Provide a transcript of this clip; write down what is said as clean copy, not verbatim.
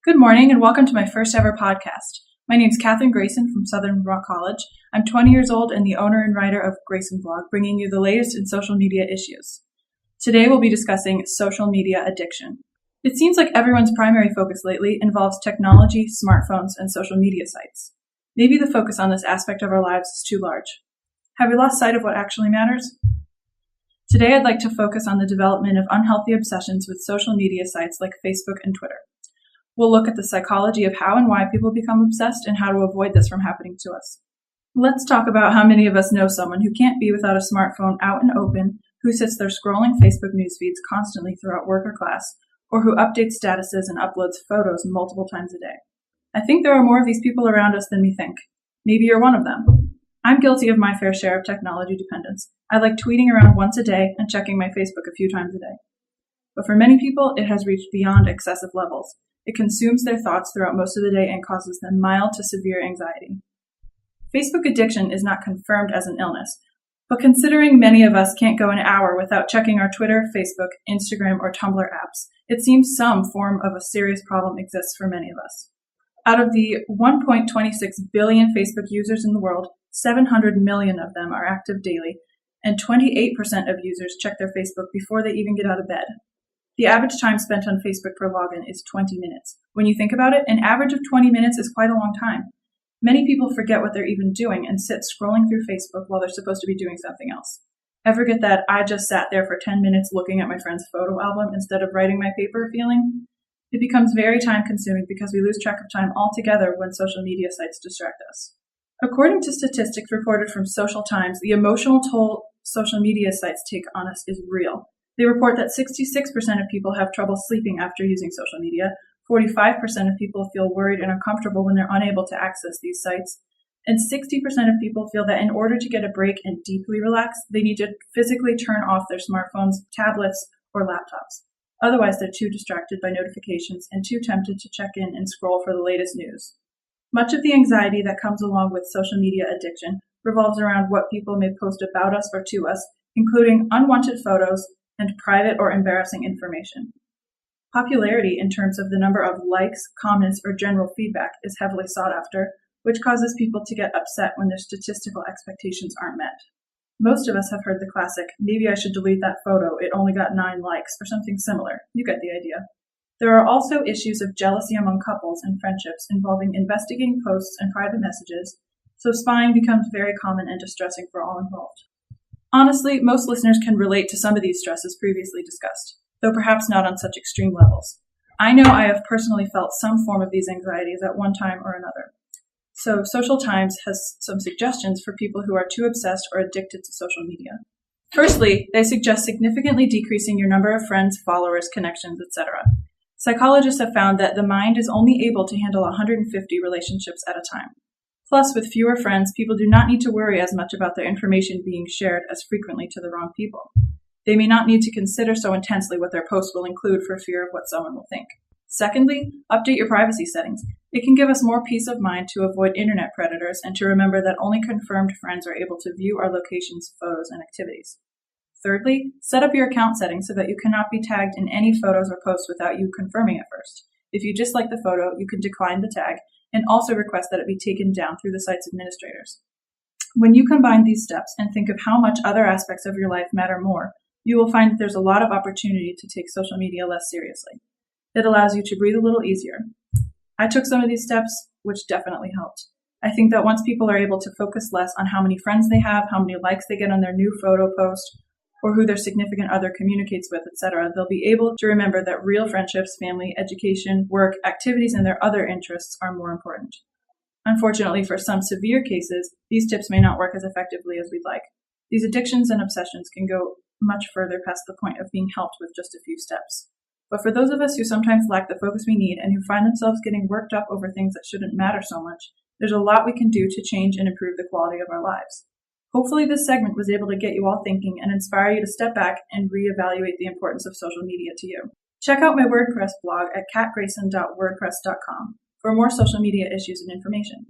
Good morning and welcome to my first ever podcast. My name is Katherine Grayson from Southern Rock College. I'm 20 years old and the owner and writer of GraysonBlog, bringing you the latest in social media issues. Today we'll be discussing social media addiction. It seems like everyone's primary focus lately involves technology, smartphones, and social media sites. Maybe the focus on this aspect of our lives is too large. Have we lost sight of what actually matters? Today I'd like to focus on the development of unhealthy obsessions with social media sites like Facebook and Twitter. We'll look at the psychology of how and why people become obsessed and how to avoid this from happening to us. Let's talk about how many of us know someone who can't be without a smartphone out and open, who sits there scrolling Facebook news feeds constantly throughout work or class, or who updates statuses and uploads photos multiple times a day. I think there are more of these people around us than we think. Maybe you're one of them. I'm guilty of my fair share of technology dependence. I like tweeting around once a day and checking my Facebook a few times a day. But for many people, it has reached beyond excessive levels. It consumes their thoughts throughout most of the day and causes them mild to severe anxiety. Facebook addiction is not confirmed as an illness, but considering many of us can't go an hour without checking our Twitter, Facebook, Instagram, or Tumblr apps, it seems some form of a serious problem exists for many of us. Out of the 1.26 billion Facebook users in the world, 700 million of them are active daily, and 28% of users check their Facebook before they even get out of bed. The average time spent on Facebook per login is 20 minutes. When you think about it, an average of 20 minutes is quite a long time. Many people forget what they're even doing and sit scrolling through Facebook while they're supposed to be doing something else. Ever get that I just sat there for 10 minutes looking at my friend's photo album instead of writing my paper feeling? It becomes very time consuming because we lose track of time altogether when social media sites distract us. According to statistics reported from Social Times, the emotional toll social media sites take on us is real. They report that 66% of people have trouble sleeping after using social media, 45% of people feel worried and uncomfortable when they're unable to access these sites, and 60% of people feel that in order to get a break and deeply relax, they need to physically turn off their smartphones, tablets, or laptops. Otherwise, they're too distracted by notifications and too tempted to check in and scroll for the latest news. Much of the anxiety that comes along with social media addiction revolves around what people may post about us or to us, including unwanted photos, and private or embarrassing information. Popularity in terms of the number of likes, comments, or general feedback is heavily sought after, which causes people to get upset when their statistical expectations aren't met. Most of us have heard the classic, maybe I should delete that photo, it only got 9 likes, or something similar. You get the idea. There are also issues of jealousy among couples and friendships involving investigating posts and private messages, so spying becomes very common and distressing for all involved. Honestly, most listeners can relate to some of these stresses previously discussed, though perhaps not on such extreme levels. I know I have personally felt some form of these anxieties at one time or another. So Social Times has some suggestions for people who are too obsessed or addicted to social media. Firstly, they suggest significantly decreasing your number of friends, followers, connections, etc. Psychologists have found that the mind is only able to handle 150 relationships at a time. Plus, with fewer friends, people do not need to worry as much about their information being shared as frequently to the wrong people. They may not need to consider so intensely what their posts will include for fear of what someone will think. Secondly, update your privacy settings. It can give us more peace of mind to avoid internet predators and to remember that only confirmed friends are able to view our locations, photos, and activities. Thirdly, set up your account settings so that you cannot be tagged in any photos or posts without you confirming it first. If you dislike the photo, you can decline the tag and also request that it be taken down through the site's administrators. When you combine these steps and think of how much other aspects of your life matter more, you will find that there's a lot of opportunity to take social media less seriously. It allows you to breathe a little easier. I took some of these steps, which definitely helped. I think that once people are able to focus less on how many friends they have, how many likes they get on their new photo post, or who their significant other communicates with, etc., they'll be able to remember that real friendships, family, education, work, activities, and their other interests are more important. Unfortunately, for some severe cases, these tips may not work as effectively as we'd like. These addictions and obsessions can go much further past the point of being helped with just a few steps. But for those of us who sometimes lack the focus we need and who find themselves getting worked up over things that shouldn't matter so much, there's a lot we can do to change and improve the quality of our lives. Hopefully this segment was able to get you all thinking and inspire you to step back and reevaluate the importance of social media to you. Check out my WordPress blog at katgrayson.wordpress.com for more social media issues and information.